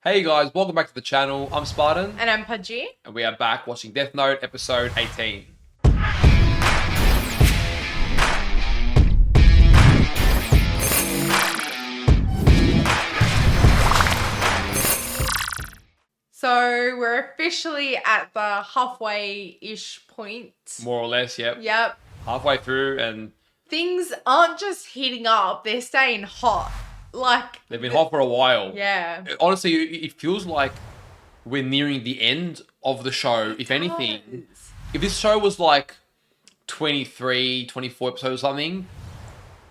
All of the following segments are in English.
Hey guys, welcome back to the channel. I'm Spartan, And I'm Pudgey. and we are back watching Death Note episode 18. So we're officially at the halfway-ish point. More or less, yep. Yep. Halfway through, and Things aren't just heating up, they're staying hot. Like, they've been hot for a while. yeah. Honestly, it feels like we're nearing the end of the show. If anything, if this show was like 23, 24 episodes or something,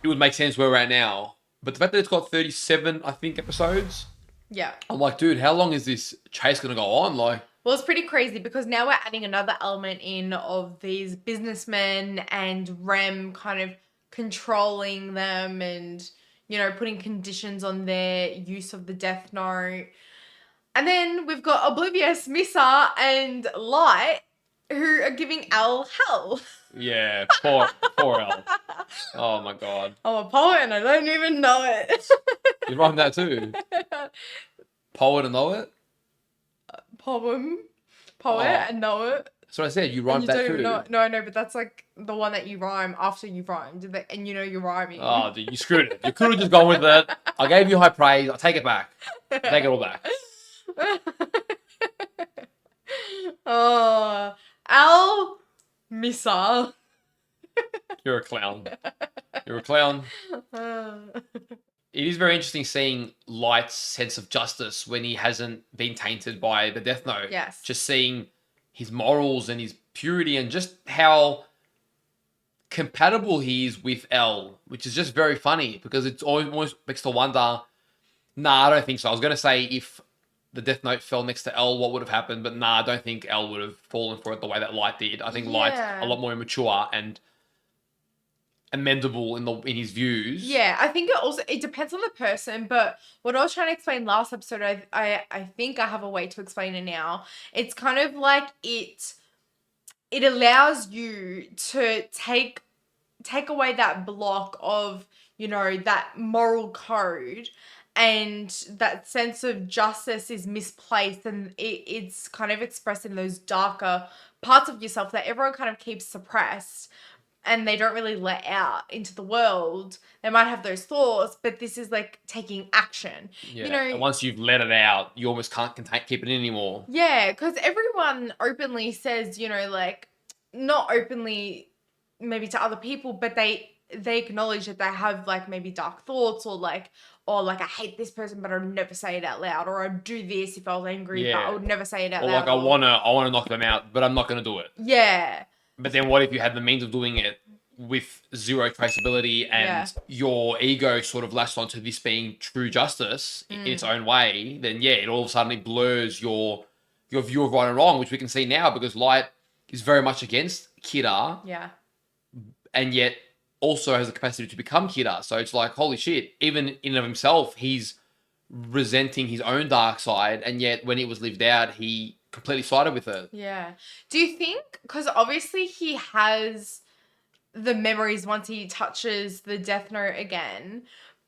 it would make sense where we're at now. But the fact that it's got 37, I think, episodes, Yeah. I'm like, dude, how long is this chase going to go on? Like, Well, it's pretty crazy because now we're adding another element in of these businessmen and Rem kind of controlling them and, putting conditions on their use of the Death Note. And then we've got Oblivious, Misa, and Light, who are giving Al hell. yeah, poor L. Oh my god. I'm a poet and I don't even know it. You rhyme that too. Poet and know it? Poet Oh. and know it. That's what I said. You And rhymed you that don't too. even know it. No, I know, but that's like the one that you rhyme after you've rhymed. And you're rhyming. Oh, dude, you screwed it. You could have just gone with it. I gave you high praise. I'll take it back. Take it all back. Oh, Al Misa. You're a clown. You're a clown. It is very interesting seeing Light's sense of justice when he hasn't been tainted by the Death Note. Yes. Just seeing his morals and his purity and just how compatible he is with L, which is just very funny because it's almost makes to wonder. Nah, I don't think so. I was going to say if the Death Note fell next to L, what would have happened? But nah, I don't think L would have fallen for it the way that Light did. I think Light's a lot more immature and amendable in his views. Yeah, I think it depends on the person, but what I was trying to explain last episode, I think I have a way to explain it now. It's kind of like it allows you to take away that block of, that moral code, and that sense of justice is misplaced, and it's kind of expressed in those darker parts of yourself that everyone kind of keeps suppressed and they don't really let out into the world. They might have those thoughts, but this is like taking action. Yeah. And once you've let it out, you almost can't keep it in anymore. Yeah, because everyone openly says, like, not openly maybe to other people, but they acknowledge that they have like maybe dark thoughts or like I hate this person, but I would never say it out loud, or I'd do this if I was angry, but I would never say it out loud. Or like I wanna knock them out, but I'm not gonna do it. Yeah. But then what if you had the means of doing it with zero traceability and your ego sort of latched onto this being true justice in its own way? Then yeah, it all of a sudden it blurs your view of right and wrong, which we can see now because Light is very much against Kira. Yeah. And yet also has the capacity to become Kira. So it's like, holy shit, even in and of himself, he's resenting his own dark side, and yet when it was lived out, he completely sided with it. Yeah. Do you think, because obviously he has the memories once he touches the Death Note again,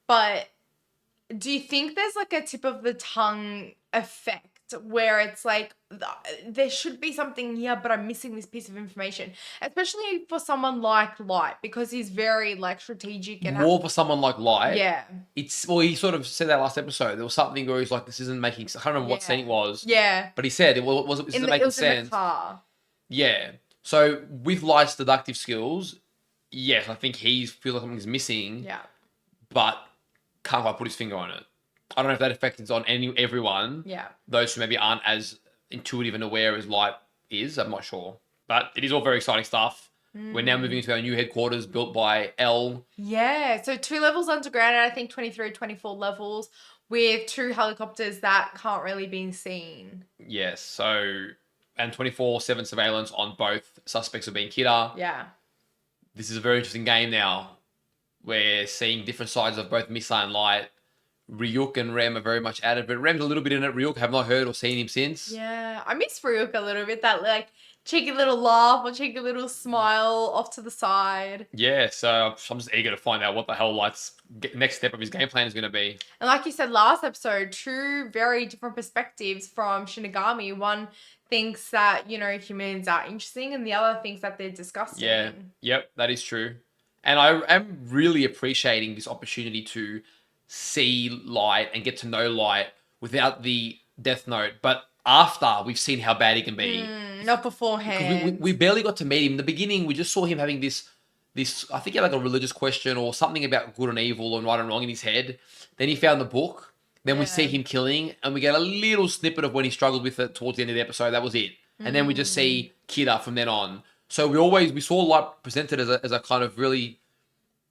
but do you think there's like a tip of the tongue effect where it's like there should be something here, but I'm missing this piece of information, especially for someone like Light, because he's very like strategic and more for someone like Light. Yeah. He sort of said that last episode. There was something where he's like, "This isn't making sense." I can't remember what scene it was. Yeah. But he said it wasn't making sense. In the car. Yeah. So with Light's deductive skills, yes, I think he feels like something's missing. Yeah. But can't quite put his finger on it. I don't know if that effect is on everyone. Yeah. Those who maybe aren't as intuitive and aware as Light is, I'm not sure. But it is all very exciting stuff. We're now moving into our new headquarters built by L. Yeah, so 2 levels underground, and I think 23, 24 levels with 2 helicopters that can't really be seen. Yes, so, and 24/7 surveillance on both suspects of being Kira. Yeah. This is a very interesting game now. We're seeing different sides of both Misa and Light. Ryuk and Rem are very much added, but Rem's a little bit in it. Ryuk, have not heard or seen him since. Yeah, I miss Ryuk a little bit. That like cheeky little laugh or cheeky little smile off to the side. Yeah, so I'm just eager to find out what the hell Light's next step of his game plan is going to be. And like you said last episode, two very different perspectives from Shinigami. One thinks that, you know, humans are interesting and the other thinks that they're disgusting. Yeah, yep, that is true. And I am really appreciating this opportunity to see Light and get to know Light without the Death Note, but after we've seen how bad he can be. Not Because beforehand. we barely got to meet him. In the beginning, we just saw him having this I think he had like a religious question or something about good and evil and right and wrong in his head. Then he found the book. Then we see him killing, and we get a little snippet of when he struggled with it towards the end of the episode. That was it. And then we just see Kira from then on. So we saw Light presented as a kind of really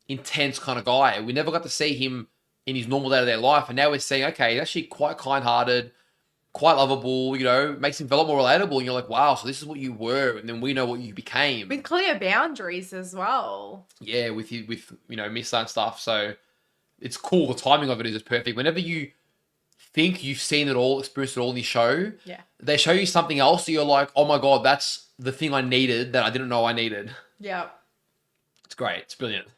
intense kind of guy. We never got to see him in his normal day-to-day life, and now we're seeing, okay, he's actually quite kind-hearted, quite lovable, you know, makes him feel a lot more relatable, and you're like, wow, so this is what you were, and then we know what you became. With clear boundaries as well. Yeah, with you know, Misa and stuff, so it's cool. The timing of it is just perfect. Whenever you think you've seen it all, experienced it all in the show, they show you something else, so you're like, oh my god, that's the thing I needed that I didn't know I needed. Yeah. It's great. It's brilliant.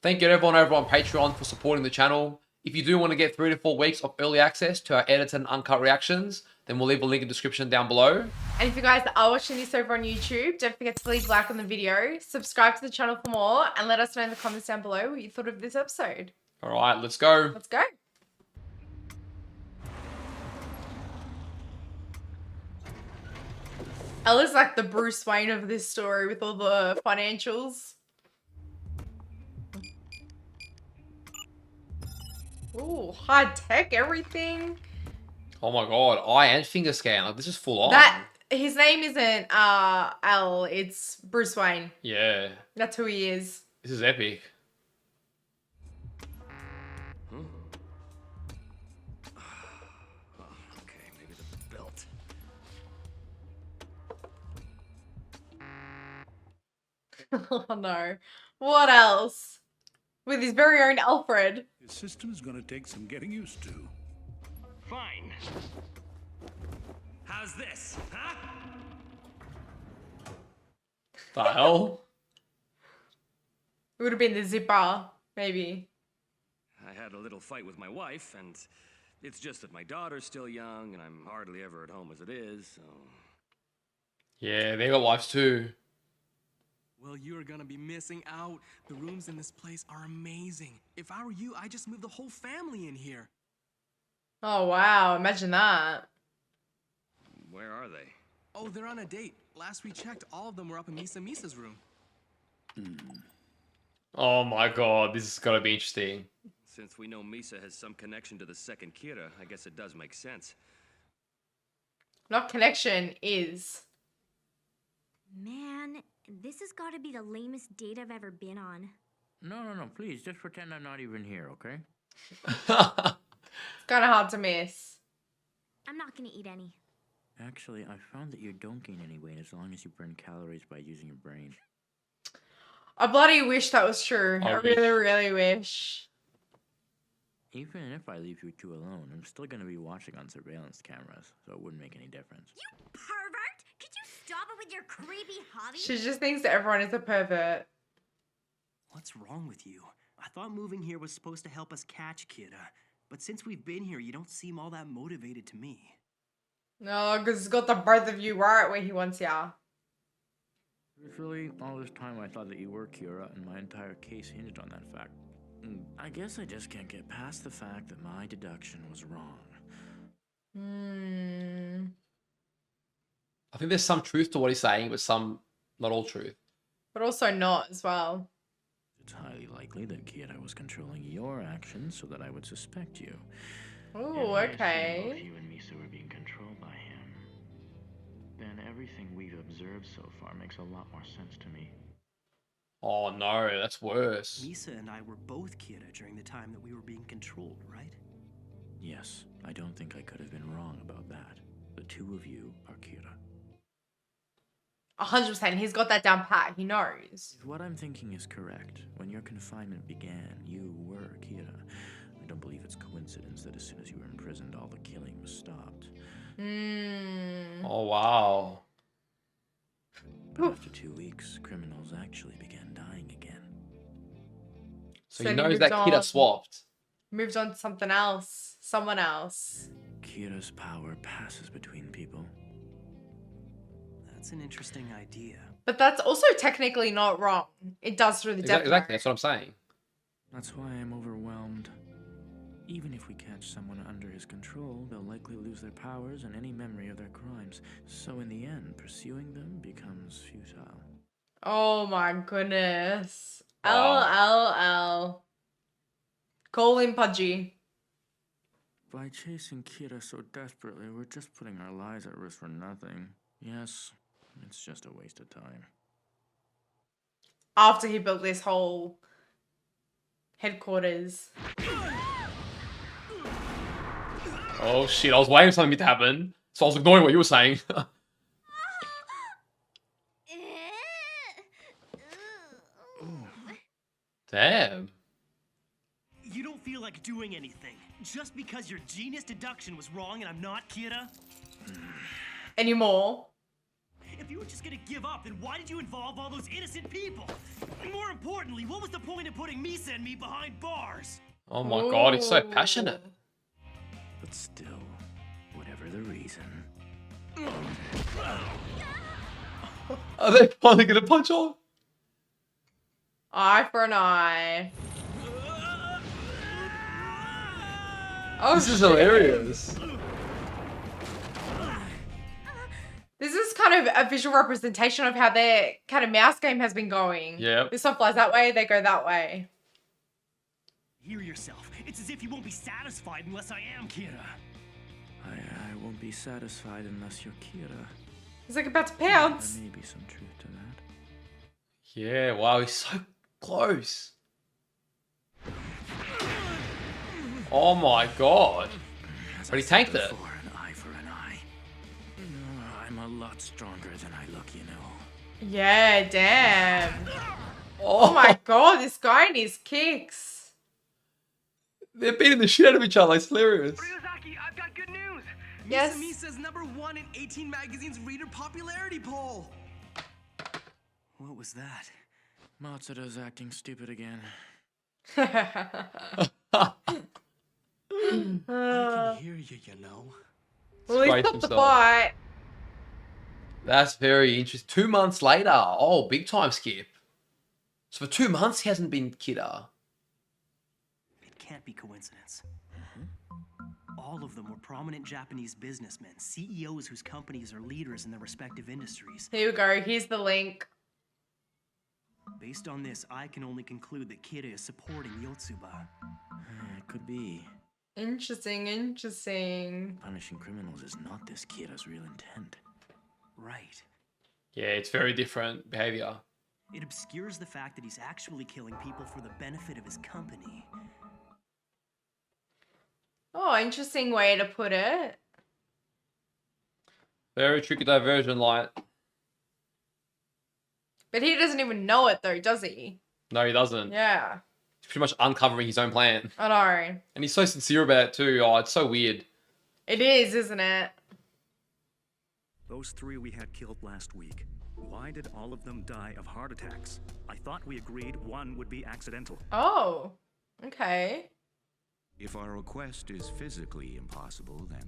Thank you to everyone over on Patreon for supporting the channel. If you do want to get 3 to 4 weeks of early access to our edited and uncut reactions, then we'll leave a link in the description down below. And if you guys are watching this over on YouTube, don't forget to leave a like on the video, subscribe to the channel for more, and let us know in the comments down below what you thought of this episode. All right, let's go. Let's go. Ella's like the Bruce Wayne of this story with all the financials. Ooh, high tech everything. Oh my god, eye and finger scan. Like, this is full on. That his name isn't L, it's Bruce Wayne. Yeah. That's who he is. This is epic. Okay, maybe the belt. Oh no. What else? With his very own Alfred. The system is going to take some getting used to. Fine. How's this, huh? The hell? It would have been the zipper, maybe. I had a little fight with my wife, and it's just that my daughter's still young, and I'm hardly ever at home as it is, so... Yeah, they got lives too. Well, you're gonna be missing out. The rooms in this place are amazing. If I were you, I'd just move the whole family in here. Oh wow, imagine that. Where are they? Oh, they're on a date. Last we checked, all of them were up in Misa's room. Oh my god, this is gotta be interesting. Since we know Misa has some connection to the second Kira, I guess it does make sense. Not connection is. Man, this has got to be the lamest date I've ever been on. No, please, just pretend I'm not even here, okay? It's kind of hard to miss. I'm not gonna eat any. Actually, I found that you don't gain any weight as long as you burn calories by using your brain. I bloody wish that was true. I wish. really, really wish. Even if I leave you two alone, I'm still gonna be watching on surveillance cameras, so it wouldn't make any difference. You pervert! Could you stop it with your creepy hobby? She just thinks that everyone is a pervert. What's wrong with you? I thought moving here was supposed to help us catch Kira, but since we've been here, you don't seem all that motivated to me. No, because he's got the both of you right where he wants ya. Truthfully, all this time I thought that you were Kira, and my entire case hinged on that fact. I guess I just can't get past the fact that my deduction was wrong. I think there's some truth to what he's saying, but some, not all truth. But also not as well. It's highly likely that Kira was controlling your actions so that I would suspect you. Ooh, If okay. you and Misa were being controlled by him, then everything we've observed so far makes a lot more sense to me. Oh no, that's worse. Misa and I were both Kira during the time that we were being controlled, right? Yes, I don't think I could have been wrong about that. The two of you are Kira. 100%. He's got that down pat. He knows. If what I'm thinking is correct, when your confinement began, you were Kira. I don't believe it's coincidence that as soon as you were imprisoned, all the killing was stopped. Oh wow. But after 2 weeks, criminals actually began dying again. So So he he knows moved that Kira on. swapped. Moved on to something else. Someone else. Kira's power passes between people. That's an interesting idea. But that's also technically not wrong. It does through the death Exactly, note. that's what I'm saying. That's why I'm overwhelmed. Even if we catch someone under his control, they'll likely lose their powers and any memory of their crimes. So in the end, pursuing them becomes futile. Oh my goodness. Wow. Call him Pudgey. By chasing Kira so desperately, we're just putting our lives at risk for nothing. Yes, it's just a waste of time. After he built this whole headquarters. Oh shit, I was waiting for something to happen. So I was ignoring what you were saying. Damn. You don't feel like doing anything just because your genius deduction was wrong and I'm not, Kira? Anymore. If you were just gonna give up, then why did you involve all those innocent people? More importantly, what was the point of putting Misa and me behind bars? Oh my god, he's so Ooh. passionate. But still, whatever the reason. Are they finally gonna punch on? Eye for an eye. Oh, This is shit. hilarious. This is kind of a visual representation of how their kind of mouse game has been going. Yep. This one flies that way, they go that way. Hear yourself. It's as if you won't be satisfied unless I am, Kira. I won't be satisfied unless you're Kira. He's like about to There pounce. may be some truth to that. Yeah, wow, he's so close. Oh my god. As But I he said tanked it. before, an eye for an eye. I'm a lot stronger than I look, you know. Yeah, damn. Oh Oh my god, this guy and his kicks. They're beating the shit out of each other. It's hilarious. Ryuzaki, I've got good news. Yes. Misa's #1 in 18 Magazine's reader popularity poll. What was that? Matsuda's acting stupid again. I can hear you, you know. Well, he's Disgraced got the himself. fight. That's very interesting. 2 months later. Oh, big time skip. So for 2 months he hasn't been Kira. It can't be coincidence. All of them were prominent Japanese businessmen, CEOs whose companies are leaders in their respective industries. Here we go. Here's the link. Based on this, I can only conclude that Kira is supporting Yotsuba. It could be. Interesting, interesting. Punishing criminals is not this Kira's real intent. Right. Yeah, it's very different behavior. It obscures the fact that he's actually killing people for the benefit of his company. Oh, interesting way to put it. Very tricky diversion, light. But he doesn't even know it though, does he? No, he doesn't. Yeah. He's pretty much uncovering his own plan. I know. And he's so sincere about it too. Oh, it's so weird. It is, isn't it? Those 3 we had killed last week. Why did all of them die of heart attacks? I thought we agreed one would be accidental. Oh. Okay. If our request is physically impossible, then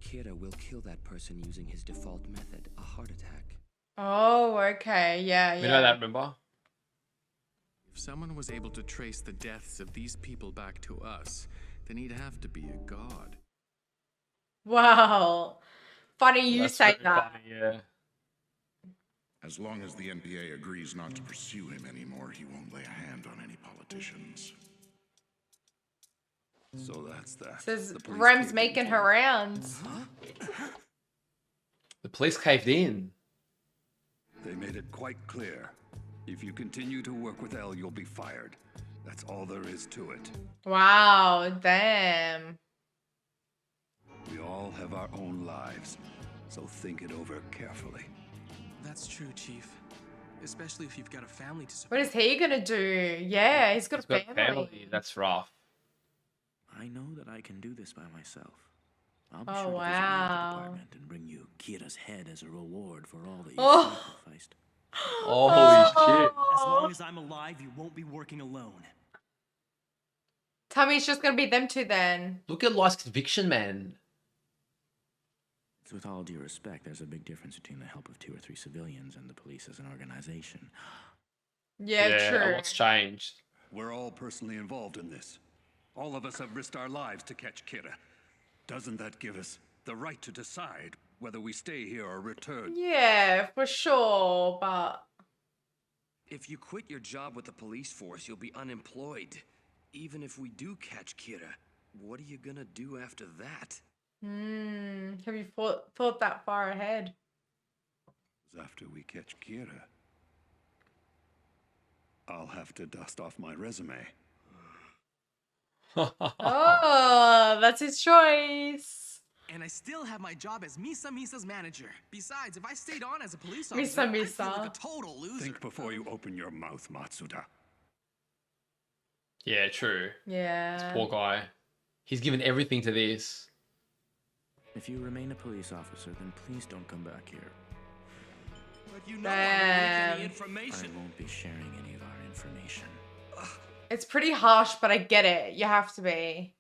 Kira will kill that person using his default method, a heart attack. Oh, okay. Yeah, yeah. We know that, remember? If someone was able to trace the deaths of these people back to us, then he'd have to be a god. Wow. Funny you That's say very that. funny, yeah. As long as the NPA agrees not to pursue him anymore, he won't lay a hand on any politicians. So that's that. Says The police Rem's caved making in her too. rounds. The police caved in. They made it quite clear. If you continue to work with Elle, you'll be fired. That's all there is to it. Wow, damn. We all have our own lives, so think it over carefully. That's true, Chief. Especially if you've got a family to support. What is he gonna do? Yeah, he's got He's a got family. That's rough. I know that I can do this by myself. I'll be Oh, sure to visit the wow. department and bring you Kira's head as a reward for all that you Oh. sacrificed. Holy shit. As long as I'm alive, you won't be working alone. Tell me it's just gonna be them two then. Look at Life's conviction, man. With all due respect, there's a big difference between the help of 2 or 3 civilians and the police as an organization. Yeah, true. What's changed? We're all personally involved in this. All of us have risked our lives to catch Kira. Doesn't that give us the right to decide whether we stay here or return? Yeah, for sure, but If you quit your job with the police force, you'll be unemployed. Even if we do catch Kira, what are you gonna do after that? have you thought that far ahead? After we catch Kira, I'll have to dust off my resume. Oh, that's his choice. And I still have my job as Misa's manager. Besides, if I stayed on as a police Misa, officer, I'd feel Misa. like a total loser. Think before you open your mouth, Matsuda. Yeah, true. Yeah. Poor guy. He's given everything to this. If you remain a police officer, then please don't come back here. But you know I won't leak any Damn. information. I won't be sharing any of our information. It's pretty harsh, but I get it. You have to be.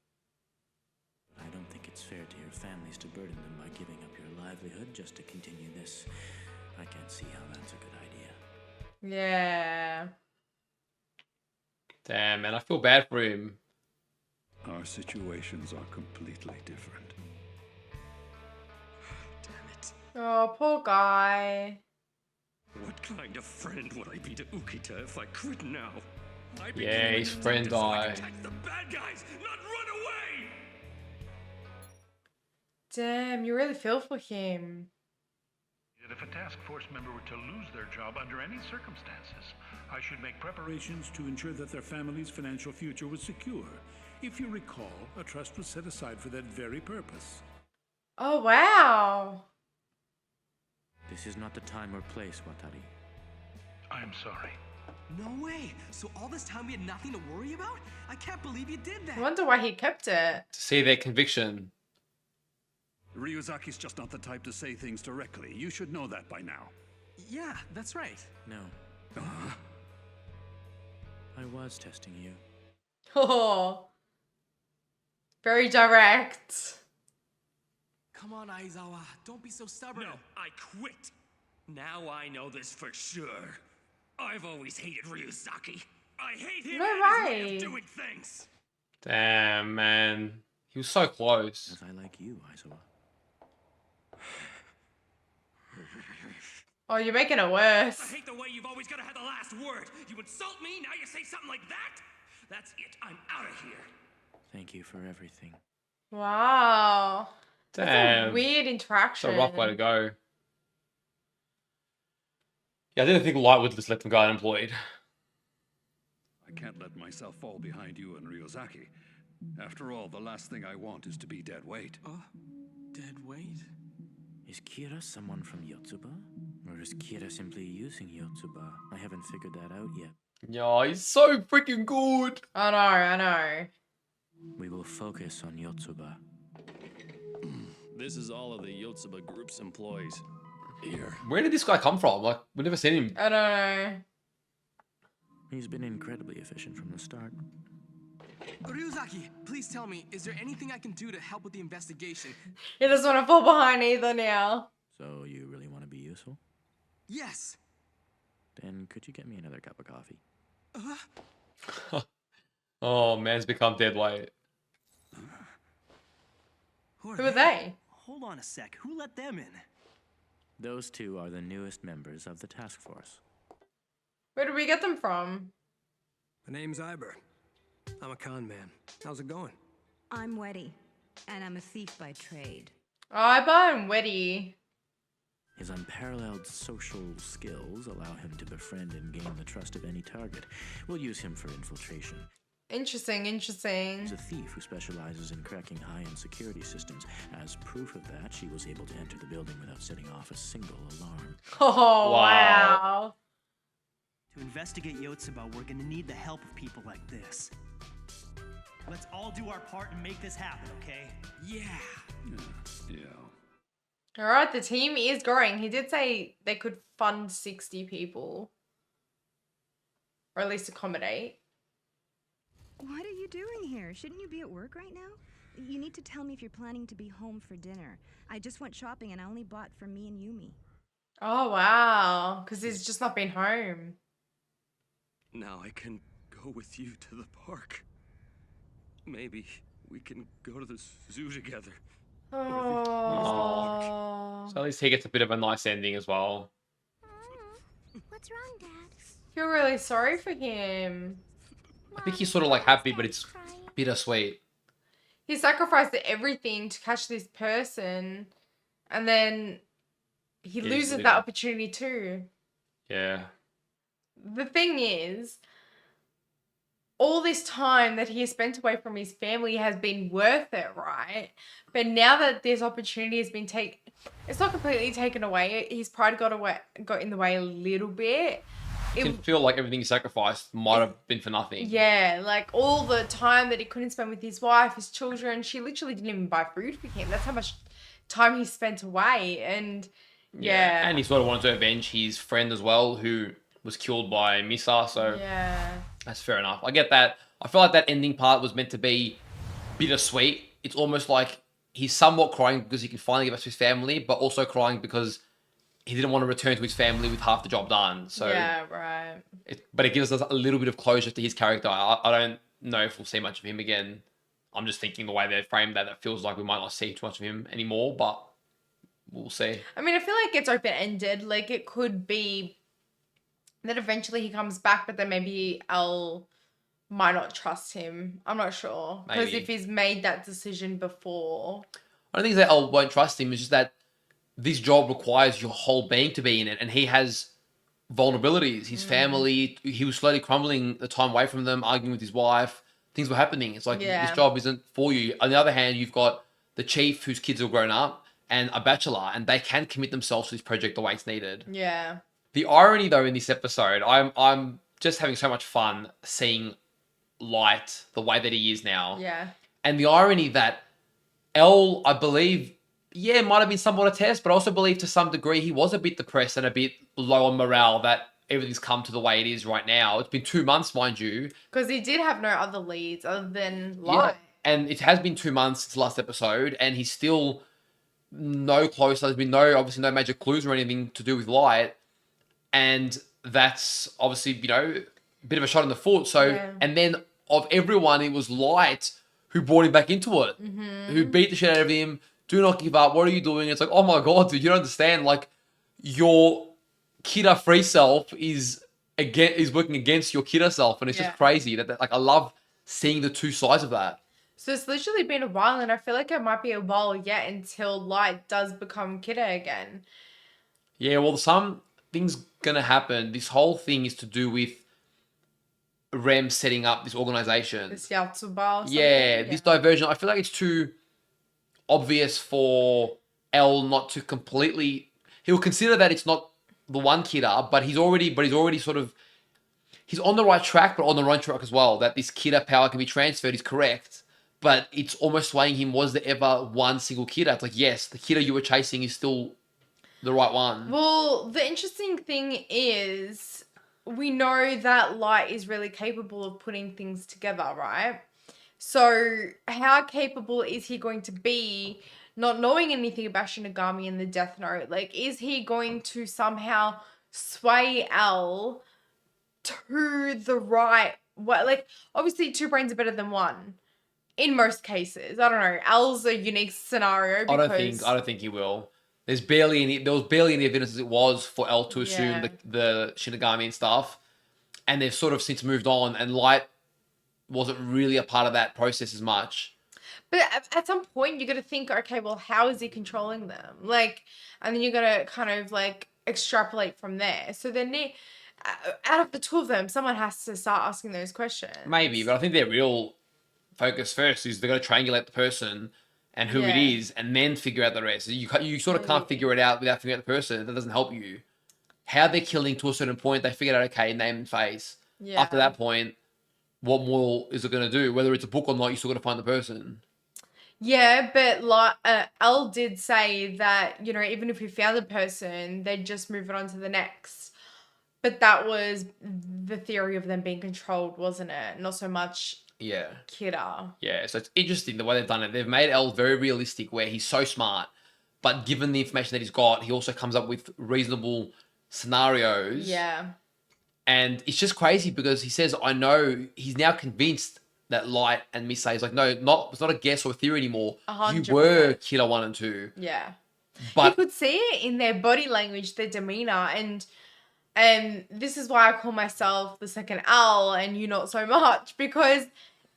I don't think it's fair to your families to burden them by giving up your livelihood just to continue this. I can't see how that's a good idea. Yeah. Damn, man, I feel bad for him. Our situations are completely different. Damn it. Oh, poor guy. What kind of friend would I be to Ukita if I quit now? I became Yeah, a his detective friend so I died. could attack the bad guys, not run away! Damn, you really feel for him. If a task force member were to lose their job under any circumstances, I should make preparations to ensure that their family's financial future was secure. If you recall, a trust was set aside for that very purpose. Oh, wow. This is not the time or place, Watari. I'm sorry. No way. So all this time we had nothing to worry about? I can't believe you did that. I wonder why he kept it. To see their conviction. Ryuzaki's just not the type to say things directly. You should know that by now. Yeah, that's right. No, I was testing you. Oh. Very direct. Come on, Aizawa. Don't be so stubborn. No, I quit. Now I know this for sure. I've always hated Ryuzaki. I hate him No and his way way. of doing things. Damn, man. He was so close. As I like you, Aizawa. Oh, you're making it I worse. hate the way you've always got to have the last word. You insult me, now you say something like that? That's it. I'm out of here. Thank you for everything. Wow. That's a Damn. weird It's interaction. a rough way to go. Yeah, I didn't think Light would just let them go unemployed. I can't let myself fall behind you and Ryuzaki. After all, the last thing I want is to be dead weight. Dead weight? Is Kira someone from Yotsuba? Or is Kira simply using Yotsuba? I haven't figured that out yet. Yeah, he's so freaking good. I know, I know. We will focus on Yotsuba. This is all of the Yotsuba Group's employees. Here. Where did this guy come from? Like, we've never seen him. I don't know. He's been incredibly efficient from the start. Ryuzaki, please tell me, is there anything I can do to help with the investigation? He doesn't want to fall behind either now. So you really want to be useful? Yes. Then could you get me another cup of coffee? Oh, man's become dead weight. Who are they? Hold on a sec. Who let them in? Those two are the newest members of the task force. Where did we get them from? My name's Iber. I'm a con man. How's it going? I'm Weddy, and I'm a thief by trade. Oh, I buy him Weddy. His unparalleled social skills allow him to befriend and gain the trust of any target. We'll use him for infiltration. Interesting, interesting. He's a thief who specializes in cracking high-end security systems. As proof of that, she was able to enter the building without setting off a single alarm. Oh, wow. To investigate Yotsuba, we're gonna need the help of people like this. Let's all do our part and make this happen, okay? Yeah. Yeah. All right, the team is growing. He did say they could fund 60 people. Or at least accommodate. What are you doing here? Shouldn't you be at work right now? You need to tell me if you're planning to be home for dinner. I just went shopping and I only bought for me and Yumi. Oh, wow. Because he's just not been home. Now I can go with you to the park. Maybe we can go to the zoo together. Oh. So at least he gets a bit of a nice ending as well. What's wrong, Dad? Feel really sorry for him. I think he's sort of like happy, but it's bittersweet. He sacrificed everything to catch this person, and then he loses that opportunity too. Yeah. The thing is, all this time that he has spent away from his family has been worth it, right? But now that this opportunity has been taken, it's not completely taken away. His pride got in the way a little bit. You can feel like everything he sacrificed might have been for nothing. Yeah, like all the time that he couldn't spend with his wife, his children. She literally didn't even buy food for him. That's how much time he spent away. And yeah. And he sort of wanted to avenge his friend as well, who was killed by Misa. So yeah, that's fair enough. I get that. I feel like that ending part was meant to be bittersweet. It's almost like he's somewhat crying because he can finally get back to his family, but also crying because he didn't want to return to his family with half the job done. So yeah, right. But it gives us a little bit of closure to his character. I don't know if we'll see much of him again. I'm just thinking the way they framed that feels like we might not see too much of him anymore, but we'll see. I mean, I feel like it's open-ended. Like, it could be that eventually he comes back, but then maybe Elle might not trust him. I'm not sure. Because if he's made that decision before. I don't think that Elle won't trust him. It's just that this job requires your whole being to be in it, and he has vulnerabilities. His family, he was slowly crumbling the time away from them, arguing with his wife. Things were happening. It's like, this job isn't for you. On the other hand, you've got the chief whose kids are grown up and a bachelor, and they can commit themselves to this project the way it's needed. Yeah. The irony, though, in this episode, I'm just having so much fun seeing Light the way that he is now. Yeah. And the irony that Elle, I believe, might have been somewhat a test, but I also believe to some degree he was a bit depressed and a bit low on morale that everything's come to the way it is right now. It's been 2 months, mind you. Because he did have no other leads other than Light. Yeah. And it has been 2 months since the last episode, and he's still no closer. There's been obviously no major clues or anything to do with Light. And that's obviously, a bit of a shot in the foot. So, and then of everyone, it was Light who brought him back into it, who beat the shit out of him. Do not give up. What are you doing? It's like, oh my God, dude, you don't understand. Like, your Kira free self is working against your Kira self. And it's just crazy that like, I love seeing the two sides of that. So it's literally been a while, and I feel like it might be a while yet until Light does become Kira again. Yeah, well, something's going to happen. This whole thing is to do with Rem setting up this organization. This Yatsuba or something. Yeah, this diversion. I feel like it's too obvious for Elle not to completely. He'll consider that it's not the one Kira, but he's already sort of. He's on the right track, but on the wrong track as well. That this Kira power can be transferred is correct, but it's almost swaying him. Was there ever one single Kira? It's like, yes, the Kira you were chasing is still the right one. Well, the interesting thing is, we know that Light is really capable of putting things together, right? So how capable is he going to be not knowing anything about Shinigami and the Death Note? Like, is he going to somehow sway Elle to the right way? Like, obviously 2 brains are better than 1 in most cases. I don't know. Elle's a unique scenario because I don't think he will. There was barely any evidence as it was for Elle to assume the Shinigami and stuff. And they've sort of since moved on, and Light wasn't really a part of that process as much. But at some point, you got to think, okay, well, how is he controlling them? Like, and then you got to kind of like extrapolate from there. So then, out of the 2 of them, someone has to start asking those questions. Maybe, but I think their real focus first is they've got to triangulate the person and who it is, and then figure out the rest. You sort of can't figure it out without figuring out the person. That doesn't help you. How they're killing to a certain point, they figured out, okay, name and face. Yeah. After that point, what more is it going to do? Whether it's a book or not, you still got to find the person. Yeah, but like Elle did say that, you know, even if we found the person, they'd just move it on to the next. But that was the theory of them being controlled, wasn't it? Not so much Yeah. Kidder. Yeah, so it's interesting the way they've done it. They've made Elle very realistic where he's so smart, but given the information that he's got, he also comes up with reasonable scenarios. Yeah. And it's just crazy because he says, I know, he's now convinced that Light and Missy is like, no, it's not a guess or a theory anymore. You 100%. were Killer 1 and 2. Yeah. But you could see it in their body language, their demeanor, and this is why I call myself the second Al and you not so much, because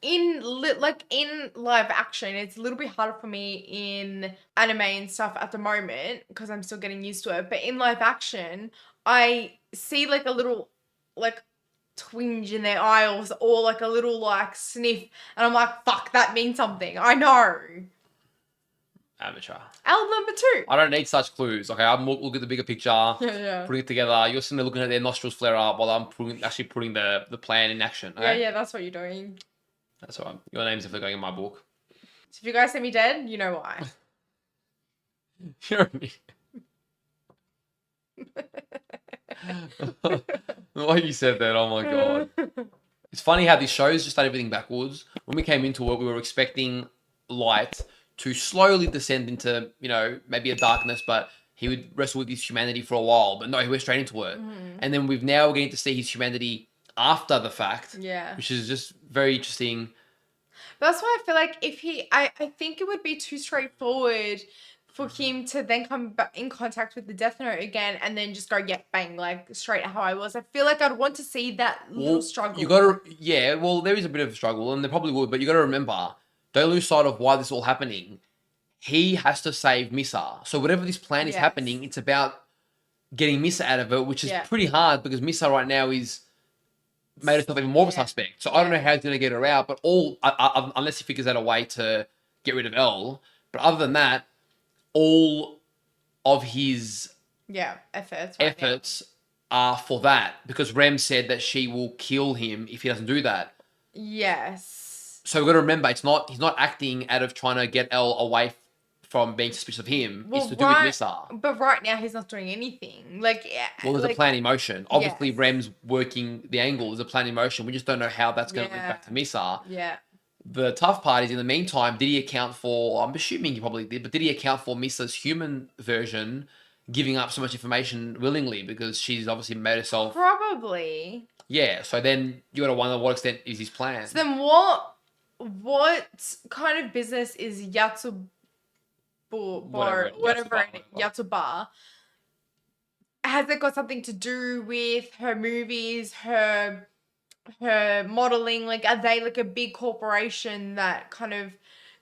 in live action, it's a little bit harder for me in anime and stuff at the moment because I'm still getting used to it. But in live action, I see like a little like twinge in their eye or like a little like sniff, and I'm like, fuck, that means something. I know. Amateur. Al number 2. I don't need such clues. Okay, I'm looking at the bigger picture, Yeah. putting it together. You're sitting there looking at their nostrils flare up while I'm actually putting the plan in action. Okay? Yeah, that's what you're doing. That's all right. Your name's definitely going in my book. So if you guys see me dead, you know why. You're the way you said that, oh my god. It's funny how these shows just start everything backwards. When we came into it, we were expecting Light to slowly descend into, you know, maybe a darkness, but he would wrestle with his humanity for a while. But no, he went straight into it. And then we're getting to see his humanity after the fact. Yeah. Which is just very interesting. But that's why I feel like if I think it would be too straightforward for him to then come back in contact with the Death Note again and then just go, yeah, bang, like straight how I was. I feel like I'd want to see that little struggle. You gotta, yeah, well, there is a bit of a struggle, and there probably would, but you gotta remember, don't lose sight of why this is all happening. He has to save Misa. So whatever this plan is happening, it's about getting Misa out of it, which is pretty hard because Misa right now is made herself even more of a suspect. So I don't know how he's going to get her out, but unless he figures out a way to get rid of Elle. But other than that, all of his efforts are for that, because Rem said that she will kill him if he doesn't do that. Yes. So we've got to remember, he's not acting out of trying to get Elle away from being suspicious of him. It's to do with Misa. But right now he's not doing anything. Like, well, there's a plan in motion. Obviously, Rem's working the angle. There's a plan in motion. We just don't know how that's going to link back to Misa. Yeah. The tough part is, in the meantime, did he account for, I'm assuming he probably did, but did he account for Misa's human version giving up so much information willingly, because she's obviously made herself... Probably. Yeah, so then you got to wonder what extent is his plan. So then what kind of business is Yatsuba? Yatsuba. Has it got something to do with her movies, her modeling? Like, are they like a big corporation that kind of...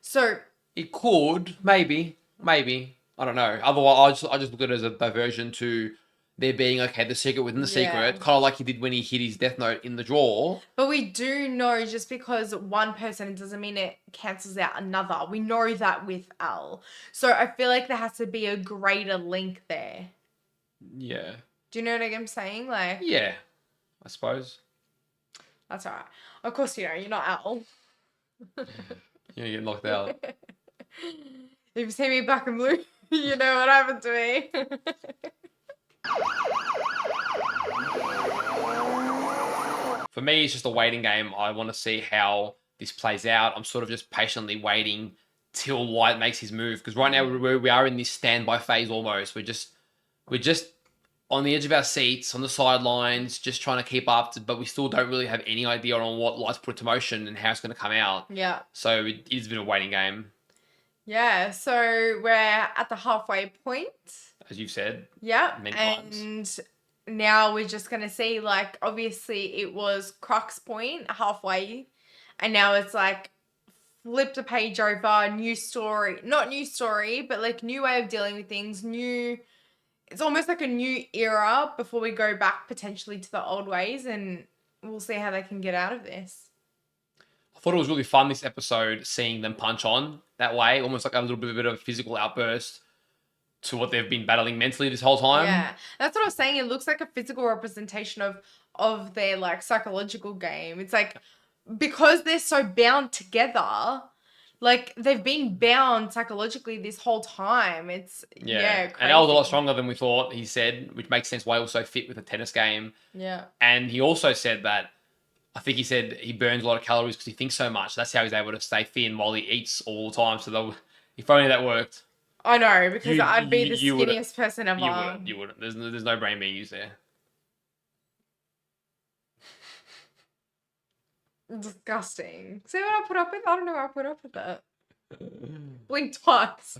So it could, maybe. I don't know. Otherwise, I just look at it as a diversion to there being, okay, the secret within the secret, kind of like he did when he hid his Death Note in the drawer. But we do know, just because one person doesn't mean it cancels out another. We know that with Al. So I feel like there has to be a greater link there. Yeah. Do you know what I'm saying? Like, yeah, I suppose. That's all right. Of course you know, you're not Al. You're getting locked out. If you see me black and blue, you know what happened to me. For me, it's just a waiting game. I want to see how this plays out. I'm sort of just patiently waiting till Light makes his move, because right now we are in this standby phase almost. We're just on the edge of our seats, on the sidelines, just trying to keep up, but we still don't really have any idea on what Light's put into motion and how it's going to come out. Yeah. So it is a bit of a waiting game. Yeah, so we're at the halfway point. As you've said. Yeah. Many times. Now we're just going to see, like, obviously it was Crux point halfway, and now it's like flip the page over, new story. Not new story, but like new way of dealing with things, it's almost like a new era before we go back potentially to the old ways, and we'll see how they can get out of this. I thought it was really fun this episode, seeing them punch on that way, almost like a little bit of a physical outburst to what they've been battling mentally this whole time. Yeah, that's what I was saying. It looks like a physical representation of their like psychological game. It's like, because they're so bound together, Like they've been bound psychologically this whole time. It's Yeah, crazy. and El's a lot stronger than we thought, he said, which makes sense why he was so fit with a tennis game. Yeah. And he also said that, I think he said he burns a lot of calories because he thinks so much. That's how he's able to stay thin while he eats all the time. So if only that worked. I know, because I'd be the you wouldn't- skinniest person ever. You wouldn't. There's no brain being used there. Disgusting. See what I put up with? I don't know what I put up with that. Blink twice.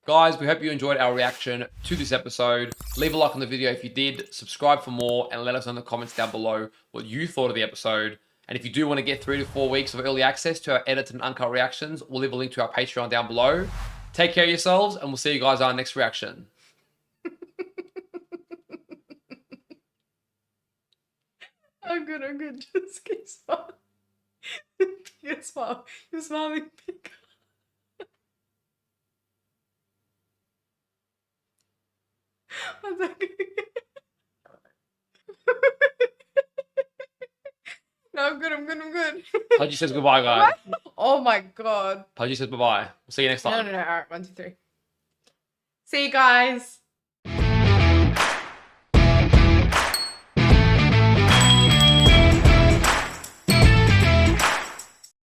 Guys, we hope you enjoyed our reaction to this episode. Leave a like on the video if you did, subscribe for more, and let us know in the comments down below what you thought of the episode. And if you do want to get 3 to 4 weeks of early access to our edited and uncut reactions, we'll leave a link to our Patreon down below. Take care of yourselves, and we'll see you guys on our next reaction. I'm good. Just keep smiling. Bigger smile. You're smiling bigger. One second. No, I'm good. Pudgey says goodbye, guys. Oh my god. Pudgey says bye-bye. We'll see you next time. No. Alright, 1, 2, 3. See you guys.